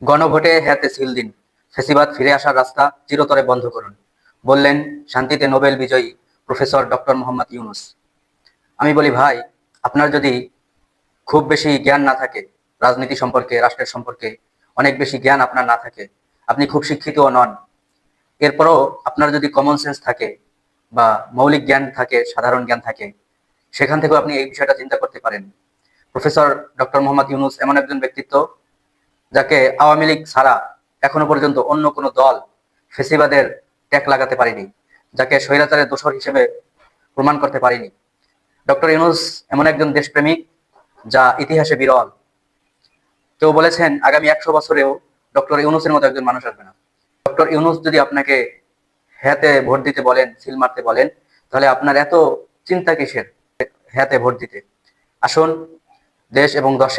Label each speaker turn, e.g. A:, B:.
A: গণভোটে হ্যাঁতে সিল দিন, ফ্যাসিবাদ ফিরে আসার রাস্তা চিরতরে বন্ধ করুন, বললেন শান্তিতে নোবেল বিজয়ী প্রফেসর ডক্টর মোহাম্মদ ইউনুস। আমি বলি ভাই, আপনার যদি খুব বেশি জ্ঞান না থাকে রাজনীতি সম্পর্কে, রাষ্ট্রের সম্পর্কে অনেক বেশি জ্ঞান আপনার না থাকে, আপনি খুব শিক্ষিতও নন, এরপরও আপনার যদি কমন সেন্স থাকে বা মৌলিক জ্ঞান থাকে, সাধারণ জ্ঞান থাকে, সেখান থেকেও আপনি এই বিষয়টা চিন্তা করতে পারেন। প্রফেসর ডক্টর মোহাম্মদ ইউনুস এমন একজন ব্যক্তিত্ব যাকে আওয়ামী লীগ ছাড়া এখনো পর্যন্ত অন্য কোনো দল ফেসিবাদের ট্যাগ লাগাতে পারেনি, যাকে স্বৈরাচারের দোসর হিসেবে প্রমাণ করতে পারেনি। ডক্টর ইউনুস এমন একজন দেশপ্রেমিক যা ইতিহাসে বিরল। কেউ বলেছেন আগামী 100 বছরেও ডক্টর ইউনুসের মতো একজন মানুষ আসবে না। ডক্টর ইউনুস যদি আপনাকে হ্যাঁতে ভোট দিতে বলেন, সিল মারতে বলেন, তাহলে আপনার এত চিন্তা কিসের হ্যাঁতে ভোট দিতে? আসুন দেশ এবং দশের